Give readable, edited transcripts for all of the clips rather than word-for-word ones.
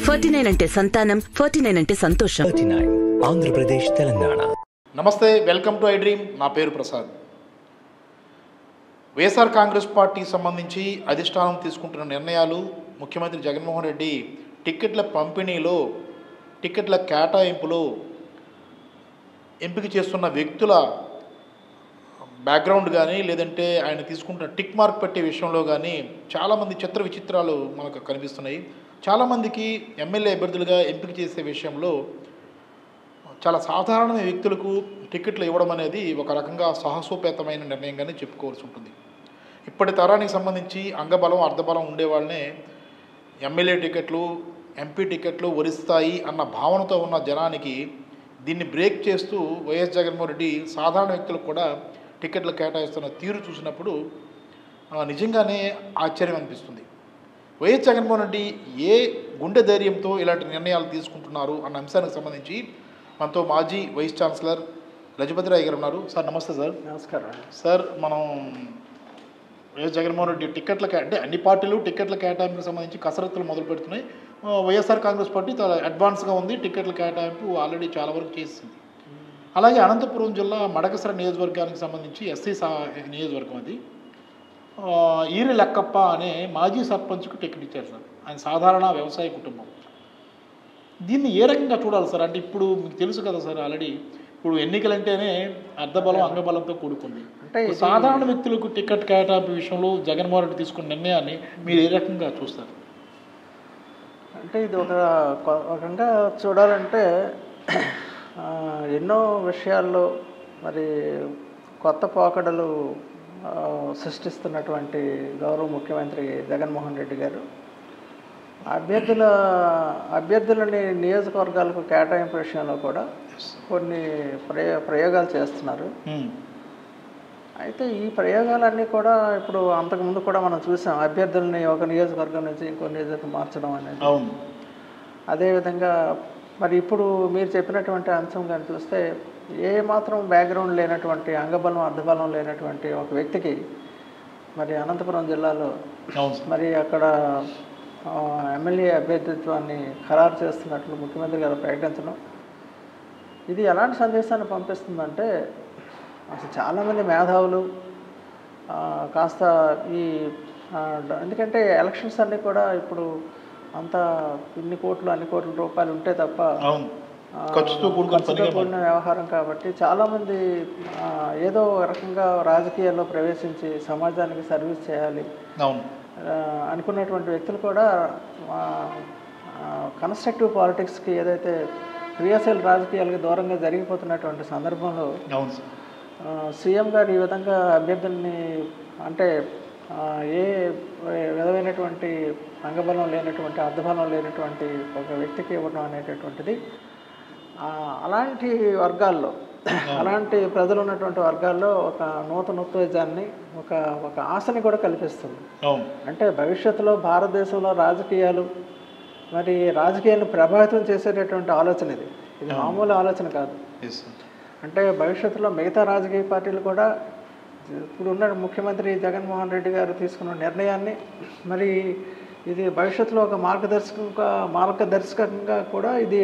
49 అంటే సంతానం, 49 అంటే సంతోషం. 39 ఆంధ్రప్రదేశ్, తెలంగాణ. నమస్తే, వెల్కమ్ టు ఐ డ్రీమ్. నా పేరు ప్రసాద్. వైఎస్ఆర్ కాంగ్రెస్ పార్టీకి సంబంధించి అధిష్టానం తీసుకుంటున్న నిర్ణయాలు, ముఖ్యమంత్రి జగన్మోహన్ రెడ్డి టిక్కెట్ల పంపిణీలో, టిక్కెట్ల కేటాయింపులో ఎంపిక చేస్తున్న వ్యక్తుల బ్యాక్గ్రౌండ్ కానీ, లేదంటే ఆయన తీసుకుంటున్న టిక్ మార్క్ పెట్టే విషయంలో కానీ చాలామంది చిత్ర విచిత్రాలు మనకు కనిపిస్తున్నాయి. చాలామందికి ఎమ్మెల్యే అభ్యర్థులుగా ఎంపిక చేసే విషయంలో చాలా సాధారణమైన వ్యక్తులకు టికెట్లు ఇవ్వడం అనేది ఒక రకంగా సాహసోపేతమైన నిర్ణయంగానే చెప్పుకోవాల్సి ఉంటుంది. ఇప్పటి తరానికి సంబంధించి అంగబలం అర్ధబలం ఉండేవాళ్ళనే ఎమ్మెల్యే టికెట్లు, ఎంపీ టికెట్లు వరిస్తాయి అన్న భావనతో ఉన్న జనానికి దీన్ని బ్రేక్ చేస్తూ వైఎస్ జగన్మోహన్ రెడ్డి సాధారణ వ్యక్తులకు కూడా టికెట్లు కేటాయిస్తున్న తీరు చూసినప్పుడు నిజంగానే ఆశ్చర్యం అనిపిస్తుంది. వైఎస్ జగన్మోహన్ రెడ్డి ఏ గుండె ధైర్యంతో ఇలాంటి నిర్ణయాలు తీసుకుంటున్నారు అన్న అంశానికి సంబంధించి మనతో మాజీ వైస్ ఛాన్సలర్ రజపతిరాయ్ గారు ఉన్నారు. సార్ నమస్తే. సార్ నమస్కారం. సార్, మనం వైఎస్ జగన్మోహన్ రెడ్డి టికెట్ల అంటే అన్ని పార్టీలు టికెట్ల కేటాయింపుకి సంబంధించి కసరత్తులు మొదలు పెడుతున్నాయి. వైఎస్ఆర్ కాంగ్రెస్ పార్టీ చాలా అడ్వాన్స్గా ఉంది, టికెట్ల కేటాయింపు ఆల్రెడీ చాలా వరకు చేసింది. అలాగే అనంతపురం జిల్లా మడకసిర నియోజకవర్గానికి సంబంధించి ఎస్సీ నియోజకవర్గం అది ఈరి లక్కప్ప అనే మాజీ సర్పంచ్కు టికెట్ ఇచ్చారు సార్. ఆయన సాధారణ వ్యవసాయ కుటుంబం. దీన్ని ఏ రకంగా చూడాలి సార్? అంటే ఇప్పుడు మీకు తెలుసు కదా సార్, ఆల్రెడీ ఇప్పుడు ఎన్నికలంటేనే అర్ధబలం అంగబలంతో కూడుకుంది. అంటే సాధారణ వ్యక్తులకు టికెట్ కేటాయింపు విషయంలో జగన్మోహన్ రెడ్డి తీసుకున్న నిర్ణయాన్ని మీరు ఏ రకంగా చూస్తారు? అంటే ఇది ఒక రకంగా చూడాలంటే ఎన్నో విషయాల్లో మరి కొత్త పోకడలు సృష్టిస్తున్నటువంటి గౌరవ ముఖ్యమంత్రి జగన్మోహన్ రెడ్డి గారు అభ్యర్థులని నియోజకవర్గాలకు కేటాయింపు విషయంలో కూడా కొన్ని ప్రయోగాలు చేస్తున్నారు. అయితే ఈ ప్రయోగాలన్నీ కూడా ఇప్పుడు అంతకుముందు కూడా మనం చూసాం. అభ్యర్థులని ఒక నియోజకవర్గం నుంచి ఇంకో నియోజకవర్గం మార్చడం అనేది. అదేవిధంగా మరి ఇప్పుడు మీరు చెప్పినటువంటి అంశం కానీ చూస్తే ఏ మాత్రం బ్యాక్గ్రౌండ్ లేనటువంటి, అంగబలం అర్ధబలం లేనటువంటి ఒక వ్యక్తికి మరి అనంతపురం జిల్లాలో మరి అక్కడ ఎమ్మెల్యే అభ్యర్థిత్వాన్ని ఖరారు చేస్తున్నట్లు ముఖ్యమంత్రి గారు ప్రకటించడం, ఇది ఎలాంటి సందేశాన్ని పంపిస్తుందంటే అసలు చాలామంది మేధావులు కాస్త ఈ ఎందుకంటే ఎలక్షన్స్ అన్నీ కూడా ఇప్పుడు అంతా అన్ని కోట్ల రూపాయలు ఉంటే తప్ప ఖర్చుతో కూడిన వ్యవహారం కాబట్టి చాలామంది ఏదో రకంగా రాజకీయాల్లో ప్రవేశించి సమాజానికి సర్వీస్ చేయాలి అనుకున్నటువంటి వ్యక్తులు కూడా కన్స్ట్రక్టివ్ పాలిటిక్స్కి, ఏదైతే క్రియాశీల రాజకీయాలకు దూరంగా జరిగిపోతున్నటువంటి సందర్భంలో సీఎం గారు ఈ విధంగా అభ్యర్థుల్ని అంటే ఏ విధమైనటువంటి అంగబలం లేనటువంటి, అర్ధబలం లేనటువంటి ఒక వ్యక్తికి ఇవ్వడం అనేటటువంటిది అలాంటి వర్గాల్లో, అలాంటి ప్రజలు ఉన్నటువంటి వర్గాల్లో ఒక నూతనోత్తేజాన్ని, ఒక ఆశని కూడా కల్పిస్తుంది. అంటే భవిష్యత్తులో భారతదేశంలో రాజకీయాలు మరి రాజకీయాలను ప్రభావితం చేసేటటువంటి ఆలోచన ఇది మామూలు ఆలోచన కాదు. అంటే భవిష్యత్తులో మిగతా రాజకీయ పార్టీలు కూడా ఇప్పుడున్న ముఖ్యమంత్రి జగన్మోహన్ రెడ్డి గారు తీసుకున్న నిర్ణయాన్ని మరి ఇది భవిష్యత్తులో ఒక మార్గదర్శకంగా కూడా ఇది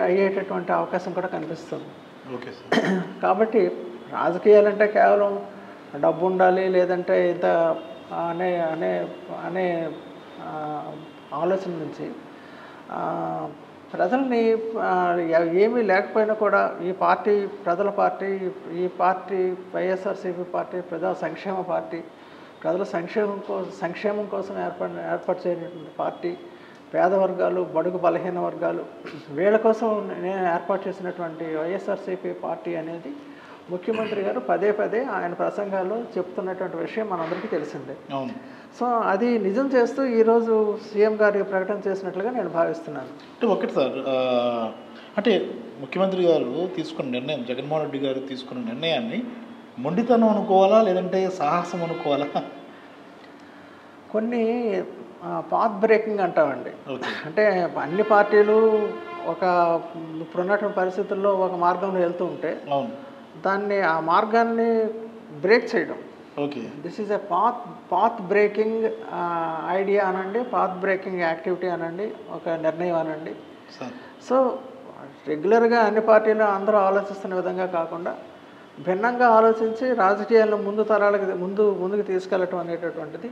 అయ్యేటటువంటి అవకాశం కూడా కనిపిస్తుంది. కాబట్టి రాజకీయాలంటే కేవలం డబ్బు ఉండాలి, లేదంటే ఇంత అనే ఆలోచన నుంచి ప్రజల్ని ఏమీ లేకపోయినా కూడా ఈ పార్టీ ప్రజల పార్టీ, ఈ పార్టీ వైఎస్ఆర్సీపీ పార్టీ ప్రజా సంక్షేమ పార్టీ, ప్రజల సంక్షేమం కోసం ఏర్పాటు చేయనటువంటి పార్టీ, పేద వర్గాలు, బడుగు బలహీన వర్గాలు, వీళ్ళ కోసం నేను ఏర్పాటు చేసినటువంటి వైఎస్ఆర్సీపీ పార్టీ అనేది ముఖ్యమంత్రి గారు పదే ఆయన ప్రసంగాల్లో చెప్తున్నటువంటి విషయం మనందరికీ తెలిసిందే. సో అది నిజం చేస్తూ ఈరోజు సీఎం గారికి ప్రకటన చేసినట్లుగా నేను భావిస్తున్నాను. అంటే ఒకటి సార్, అంటే ముఖ్యమంత్రి గారు తీసుకున్న నిర్ణయం, జగన్మోహన్ రెడ్డి గారు తీసుకున్న నిర్ణయాన్ని మొండితనం అనుకోవాలా, లేదంటే సాహసం అనుకోవాలా? కొన్ని పాత్ బ్రేకింగ్ అంటామండి. అంటే అన్ని పార్టీలు ఇప్పుడున్నటువంటి పరిస్థితుల్లో ఒక మార్గంలో వెళ్తూ ఉంటే దాన్ని, ఆ మార్గాన్ని బ్రేక్ చేయడం, okay. This is a path breaking idea అనండి, పాత్ బ్రేకింగ్ యాక్టివిటీ అనండి, ఒక నిర్ణయం అనండి. సార్ సో రెగ్యులర్గా అన్ని పార్టీలు అందరూ ఆలోచిస్తున్న విధంగా కాకుండా భిన్నంగా ఆలోచించి రాజకీయాలను ముందుకు తీసుకెళ్ళటం అనేటటువంటిది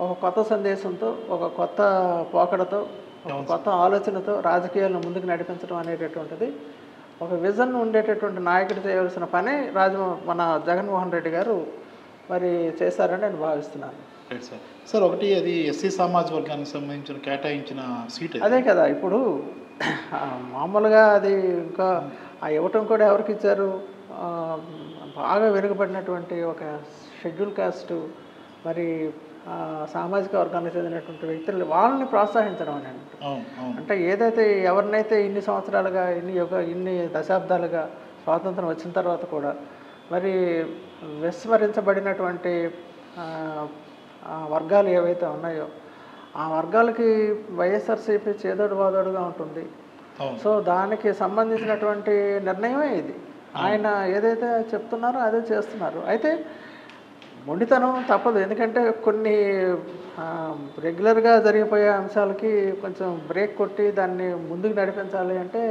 ఒక కొత్త సందేశంతో, ఒక కొత్త పోకడతో, ఒక కొత్త ఆలోచనతో రాజకీయాలను ముందుకు నడిపించడం అనేటటువంటిది ఒక విజన్ ఉండేటటువంటి నాయకుడు చేయవలసిన పనే మన జగన్మోహన్ రెడ్డి గారు మరి చేశారని నేను భావిస్తున్నాను. Right sir. సార్ ఒకటి అది ఎస్సీ సామాజిక వర్గానికి సంబంధించిన కేటాయించిన సీట్ అదే కదా. ఇప్పుడు మామూలుగా అది ఇంకా ఇవ్వటం కూడా ఎవరికి ఇచ్చారు, బాగా వెనుకబడినటువంటి ఒక షెడ్యూల్ కాస్ట్ మరి సామాజిక వర్గానికి చెందినటువంటి వ్యక్తులు వాళ్ళని ప్రోత్సహించడం అని అంటే ఏదైతే ఎవరినైతే ఇన్ని సంవత్సరాలుగా ఇన్ని దశాబ్దాలుగా స్వాతంత్రం వచ్చిన తర్వాత కూడా మరి విస్మరించబడినటువంటి వర్గాలు ఏవైతే ఉన్నాయో ఆ వర్గాలకి వైఎస్ఆర్సీపీ చేదోడు వాదోడుగా ఉంటుంది. సో దానికి సంబంధించినటువంటి నిర్ణయమే ఇది. ఆయన ఏదైతే చెప్తున్నారో అదే చేస్తున్నారు. అయితే మొండితనం తప్పదు, ఎందుకంటే కొన్ని రెగ్యులర్గా జరిగిపోయే అంశాలకి కొంచెం బ్రేక్ కొట్టి దాన్ని ముందుకు నడిపించాలి అంటే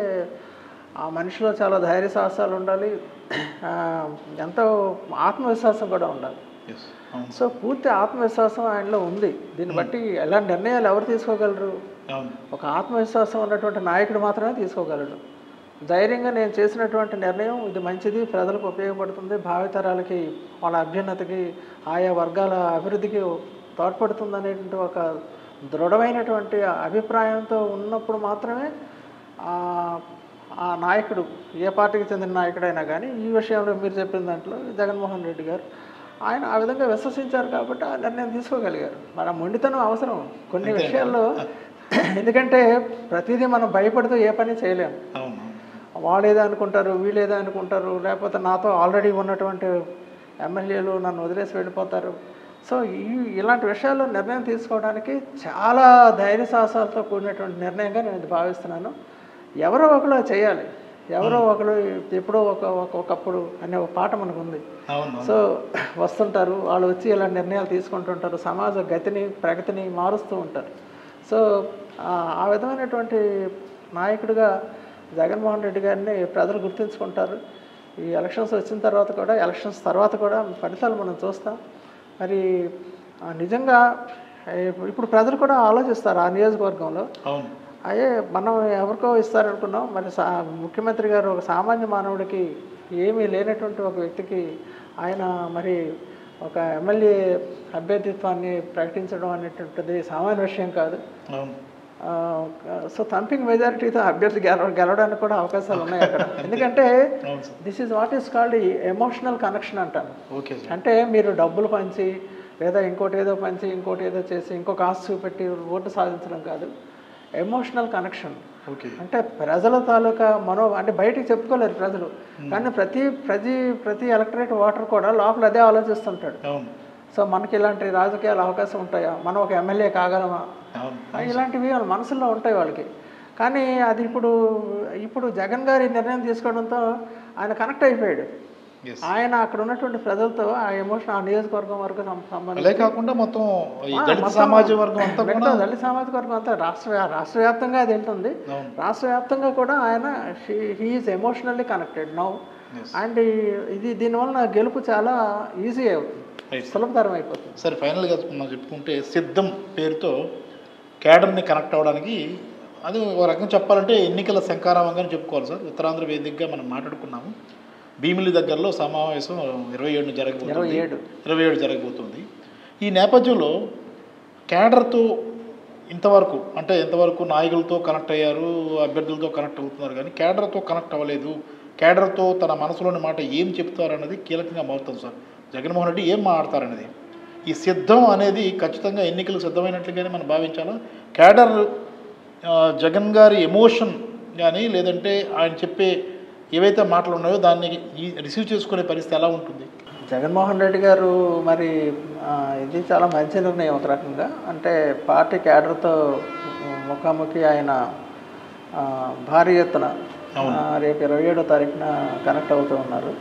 ఆ మనిషిలో చాలా ధైర్య సాహసాలు ఉండాలి, ఎంతో ఆత్మవిశ్వాసం కూడా ఉండాలి. సో పూర్తి ఆత్మవిశ్వాసం ఆయనలో ఉంది. దీన్ని బట్టి ఎలాంటి నిర్ణయాలు ఎవరు తీసుకోగలరు? ఒక ఆత్మవిశ్వాసం ఉన్నటువంటి నాయకుడు మాత్రమే తీసుకోగలడు. ధైర్యంగా నేను చేసినటువంటి నిర్ణయం ఇది మంచిది, ప్రజలకు ఉపయోగపడుతుంది, భావితరాలకి వాళ్ళ అభ్యున్నతికి ఆయా వర్గాల అభివృద్ధికి తోడ్పడుతుంది అనేటువంటి ఒక దృఢమైనటువంటి అభిప్రాయంతో ఉన్నప్పుడు మాత్రమే ఆ నాయకుడు ఏ పార్టీకి చెందిన నాయకుడైనా కానీ ఈ విషయంలో మీరు చెప్పిన దాంట్లో జగన్మోహన్ రెడ్డి గారు ఆయన ఆ విధంగా విశ్వసించారు కాబట్టి ఆ నిర్ణయం తీసుకోగలిగారు. మన మొండితనం అవసరం కొన్ని విషయాల్లో, ఎందుకంటే ప్రతిదీ మనం భయపడుతూ ఏ పని చేయలేము. వాళ్ళేదో అనుకుంటారు, వీళ్ళేదో అనుకుంటారు, లేకపోతే నాతో ఆల్రెడీ ఉన్నటువంటి ఎమ్మెల్యేలు నన్ను వదిలేసి వెళ్ళిపోతారు. సో ఇలాంటి విషయాల్లో నిర్ణయం తీసుకోవడానికి చాలా ధైర్య సాహసాలతో కూడినటువంటి నిర్ణయంగా నేను భావిస్తున్నాను. ఎవరో ఒకరు చేయాలి, ఎవరో ఒకరు ఎప్పుడో ఒకప్పుడు అనే ఒక పాట మనకు ఉంది. సో వస్తుంటారు వాళ్ళు, వచ్చి ఇలాంటి నిర్ణయాలు తీసుకుంటుంటారు, సమాజ ప్రగతిని మారుస్తూ ఉంటారు. సో ఆ విధమైనటువంటి నాయకుడిగా జగన్మోహన్ రెడ్డి గారిని ప్రజలు గుర్తుంచుకుంటారు. ఈ ఎలక్షన్స్ వచ్చిన తర్వాత కూడా, ఎలక్షన్స్ తర్వాత కూడా ఫలితాలు మనం చూస్తాం. మరి నిజంగా ఇప్పుడు ప్రజలు కూడా ఆలోచిస్తారు ఆ నియోజకవర్గంలో. అయ్యే మనం ఎవరికో ఇస్తారనుకున్నాం, మరి ముఖ్యమంత్రి గారు ఒక సామాన్య మానవుడికి ఏమీ లేనటువంటి ఒక వ్యక్తికి ఆయన మరి ఒక ఎమ్మెల్యే అభ్యర్థిత్వాన్ని ప్రకటించడం అనేటువంటిది సామాన్య విషయం కాదు. సో థంపింగ్ మెజారిటీతో అభ్యర్థి గెలవడానికి కూడా అవకాశాలు ఉన్నాయి అక్కడ. ఎందుకంటే this is what is called emotional connection అంటాను. అంటే మీరు డబ్బులు పంచి లేదా ఇంకోటి ఏదో చేసి ఇంకొక ఆశ చూపెట్టి ఓటు సాధించడం కాదు, ఎమోషనల్ కనెక్షన్. అంటే ప్రజల తాలూకా అంటే బయటికి చెప్పుకోలేరు ప్రజలు, కానీ ప్రతి ఎలక్టరేట్ ఓటర్ కూడా లోపల అదే ఆలోచిస్తుంటాడు. సో మనకి ఇలాంటి రాజకీయాలు అవకాశం ఉంటాయా, మనం ఒక ఎమ్మెల్యే కాగలమా, ఇలాంటివి వాళ్ళ మనసులో ఉంటాయి వాళ్ళకి. కానీ అది ఇప్పుడు జగన్ గారి నిర్ణయం తీసుకోవడంతో ఆయన కనెక్ట్ అయిపోయాడు. ఆయన అక్కడ ఉన్నటువంటి ప్రజలతో ఆ ఎమోషన్, ఆ నియోజకవర్గం వరకు సంబంధించి కాకుండా మొత్తం దళిత సామాజిక వర్గం అంతా రాష్ట్ర వ్యాప్తంగా అది వెళ్తుంది. రాష్ట్ర వ్యాప్తంగా కూడా ఆయన he is emotionally connected now. And దీనివల్ల గెలుపు చాలా ఈజీ అవుతుంది, సులభతరం అయిపోతుంది. సరే, ఫైనల్గా మనం చెప్పుకుంటే సిద్ధం పేరుతో క్యాడర్ని కనెక్ట్ అవ్వడానికి అది ఒక రకంగా చెప్పాలంటే ఎన్నికల శంకారావంగానే చెప్పుకోవాలి సార్. ఉత్తరాంధ్ర వేదికగా మనం మాట్లాడుకున్నాము. భీమిలి దగ్గరలో సమావేశం 27 జరగబోతుంది. ఈ నేపథ్యంలో క్యాడర్తో ఎంతవరకు నాయకులతో కనెక్ట్ అయ్యారు, అభ్యర్థులతో కనెక్ట్ అవుతున్నారు, కానీ క్యాడర్తో కనెక్ట్ అవ్వలేదు. క్యాడర్తో తన మనసులోని మాట ఏం చెప్తారన్నది కీలకంగా మారుతుంది సార్. జగన్మోహన్ రెడ్డి ఏం మాట్లాడతారనేది, ఈ సిద్ధం అనేది ఖచ్చితంగా ఎన్నికలకు సిద్ధమైనట్లుగానే మనం భావించాలా? క్యాడర్ జగన్ గారి ఎమోషన్ కానీ లేదంటే ఆయన చెప్పే ఏవైతే మాటలు ఉన్నాయో దాన్ని రిసీవ్ చేసుకునే పరిస్థితి ఎలా ఉంటుంది? జగన్మోహన్ రెడ్డి గారు మరి ఇది చాలా మంచి నిర్ణయం ఒక రకంగా. అంటే పార్టీ క్యాడర్తో ముఖాముఖి ఆయన భారీ ఎత్తున రేపు 27వ తారీఖున కనెక్ట్ అవుతూ ఉన్నారు.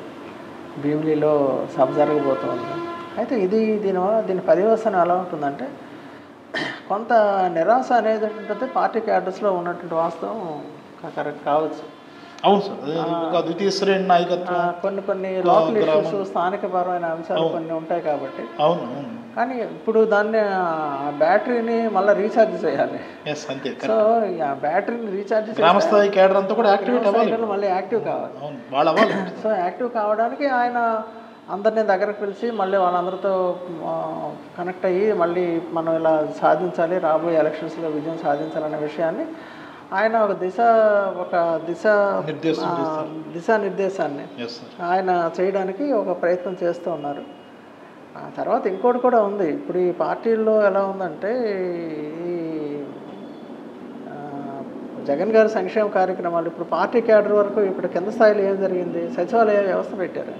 భీమిలిలో సభ జరగబోతూ ఉంది. అయితే దీని పర్యవసానం ఎలా ఉంటుందంటే కొంత నిరాశ అనేది ఏంటంటే పార్టీ క్యాడర్స్లో ఉన్నటువంటి వాస్తవం కరెక్ట్ కావచ్చు. అవును సార్, ఒక ద్వితీయ శ్రేణి నాయకత్వం, కొన్ని లోకల్ ఇష్యూస్, స్థానికపరమైన అంశాలు కొన్ని ఉంటాయి కాబట్టి. అవును. కానీ ఇప్పుడు దాన్ని బ్యాటరీని మళ్ళీ రీఛార్జ్ చేయాలి. అంతే. సో ఆ బ్యాటరీని రీఛార్జ్ గ్రామస్థాయి కేడర్ అంతా కూడా యాక్టివేట్ అవ్వాలి, మళ్ళీ యాక్టివ్ కావాలి. సో యాక్టివ్ కావడానికి ఆయన అందరినీ దగ్గరకు పిలిచి మళ్ళీ వాళ్ళందరితో కనెక్ట్ అయ్యి మళ్ళీ మనం ఇలా సాధించాలి, రాబోయే ఎలక్షన్స్లో విజయం సాధించాలనే విషయాన్ని ఆయన ఒక దిశానిర్దేశాన్ని ఆయన చేయడానికి ఒక ప్రయత్నం చేస్తూ ఉన్నారు. తర్వాత ఇంకోటి కూడా ఉంది. ఇప్పుడు ఈ పార్టీల్లో ఎలా ఉందంటే ఈ జగన్ గారి సంక్షేమ కార్యక్రమాలు ఇప్పుడు పార్టీ క్యాడర్ వరకు ఇప్పుడు కింద స్థాయిలో ఏం జరిగింది, సచివాలయ వ్యవస్థ పెట్టారు.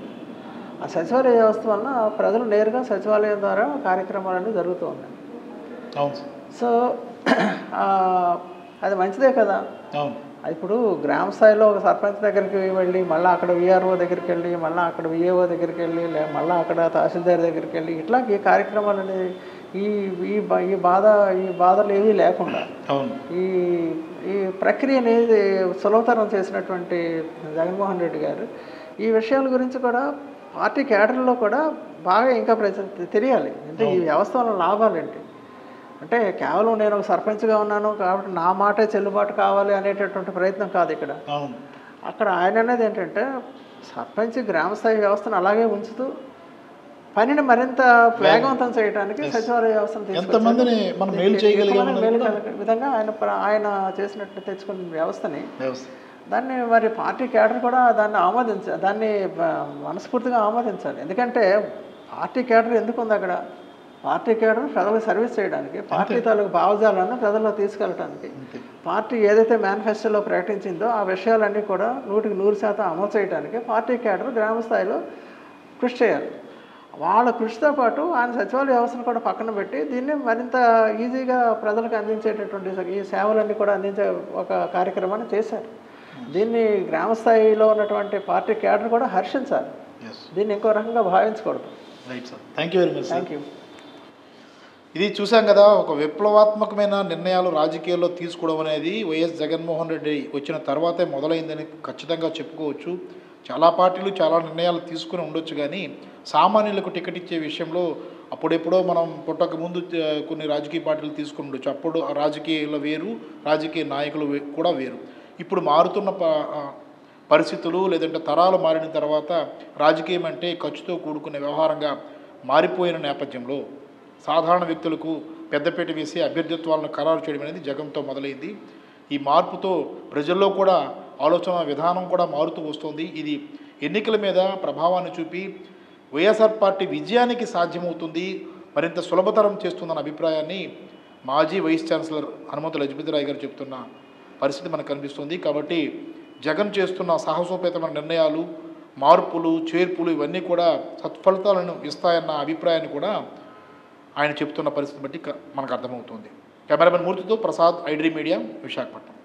ఆ సచివాలయ వ్యవస్థ వలన ప్రజలు నేరుగా సచివాలయం ద్వారా కార్యక్రమాలన్నీ జరుగుతూ ఉన్నాయి. సో అది మంచిదే కదా. ఇప్పుడు గ్రామ స్థాయిలో ఒక సర్పంచ్ దగ్గరికి వెళ్ళి మళ్ళీ అక్కడ విఆర్ఓ దగ్గరికి వెళ్ళి మళ్ళీ అక్కడ విఏఓ దగ్గరికి వెళ్ళి మళ్ళీ అక్కడ తహసీల్దార్ దగ్గరికి వెళ్ళి ఇట్లా ఈ కార్యక్రమాలు అనేది ఈ బాధలు ఏవీ లేకుండా ఈ ప్రక్రియ అనేది సులభతరం చేసినటువంటి జగన్మోహన్ రెడ్డి గారు ఈ విషయాల గురించి కూడా పార్టీ క్యాడర్లో కూడా బాగా ఇంకా తెలియాలి. అంటే ఈ వ్యవస్థ వల్ల లాభాలేంటి, అంటే కేవలం నేను ఒక సర్పంచ్గా ఉన్నాను కాబట్టి నా మాటే చెల్లుబాటు కావాలి అనేటటువంటి ప్రయత్నం కాదు ఇక్కడ. అక్కడ ఆయన అనేది ఏంటంటే సర్పంచ్ గ్రామస్థాయి వ్యవస్థను అలాగే ఉంచుతూ పనిని మరింత వేగవంతం చేయడానికి సచివాలయ వ్యవస్థను విధంగా ఆయన చేసినట్టు తెచ్చుకున్న వ్యవస్థని దాన్ని మరి పార్టీ క్యాడర్ కూడా దాన్ని మనస్ఫూర్తిగా ఆమోదించాలి. ఎందుకంటే పార్టీ క్యాడర్ ఎందుకు ఉంది అక్కడ, పార్టీ కేడర్ ప్రజలకు సర్వీస్ చేయడానికి, పార్టీ తాలూకు భావజాలను ప్రజల్లో తీసుకెళ్ళడానికి, పార్టీ ఏదైతే మేనిఫెస్టోలో ప్రకటించిందో ఆ విషయాలన్నీ కూడా 100% అమలు చేయడానికి పార్టీ కేడర్ గ్రామ స్థాయిలో కృషి చేయాలి. వాళ్ళ కృషితో పాటు ఆయన సచివాలయ వ్యవస్థను కూడా పక్కన పెట్టి దీన్ని మరింత ఈజీగా ప్రజలకు అందించేటటువంటి ఈ సేవలన్నీ కూడా అందించే ఒక కార్యక్రమాన్ని చేశారు. దీన్ని గ్రామ స్థాయిలో ఉన్నటువంటి పార్టీ కేడర్ కూడా హర్షించాలి, దీన్ని ఇంకో రకంగా భావించకూడదు. Right sir, thank you very much. Thank you. ఇది చూసాం కదా, ఒక విప్లవాత్మకమైన నిర్ణయాలు రాజకీయాల్లో తీసుకోవడం అనేది వైఎస్ జగన్మోహన్ రెడ్డి వచ్చిన తర్వాతే మొదలైందని ఖచ్చితంగా చెప్పుకోవచ్చు. చాలా పార్టీలు చాలా నిర్ణయాలు తీసుకుని ఉండొచ్చు, కానీ సామాన్యులకు టికెట్ ఇచ్చే విషయంలో అప్పుడెప్పుడో మనం పుట్టక ముందు కొన్ని రాజకీయ పార్టీలు తీసుకుని ఉండొచ్చు. అప్పుడు రాజకీయాలు వేరు, రాజకీయ నాయకులు కూడా వేరు. ఇప్పుడు మారుతున్న పరిస్థితులు లేదంటే తరాలు మారిన తర్వాత రాజకీయం అంటే ఖర్చుతో కూడుకునే వ్యవహారంగా మారిపోయిన నేపథ్యంలో సాధారణ వ్యక్తులకు పెద్దపీట వేసి అభ్యర్థిత్వాలను ఖరారు చేయడం అనేది జగన్తో మొదలైంది. ఈ మార్పుతో ప్రజల్లో కూడా ఆలోచన విధానం కూడా మారుతూ వస్తుంది. ఇది ఎన్నికల మీద ప్రభావాన్ని చూపి వైఎస్ఆర్ పార్టీ విజయానికి సాధ్యమవుతుంది, మరింత సులభతరం చేస్తుందన్న అభిప్రాయాన్ని మాజీ వైస్ ఛాన్సలర్ హనుమంతు లక్ష్మీరాయ్ గారు చెప్తున్న పరిస్థితి మనకు కనిపిస్తుంది. కాబట్టి జగన్ చేస్తున్న సాహసోపేతమైన నిర్ణయాలు, మార్పులు, చేర్పులు ఇవన్నీ కూడా సత్ఫలితాలను ఇస్తాయన్న అభిప్రాయాన్ని కూడా ఆయన చెప్తున్న పరిస్థితి బట్టి మనకు అర్థమవుతుంది. కెమెరామెన్ మూర్తితో ప్రసాద్, ఐడ్రీ మీడియా, విశాఖపట్నం.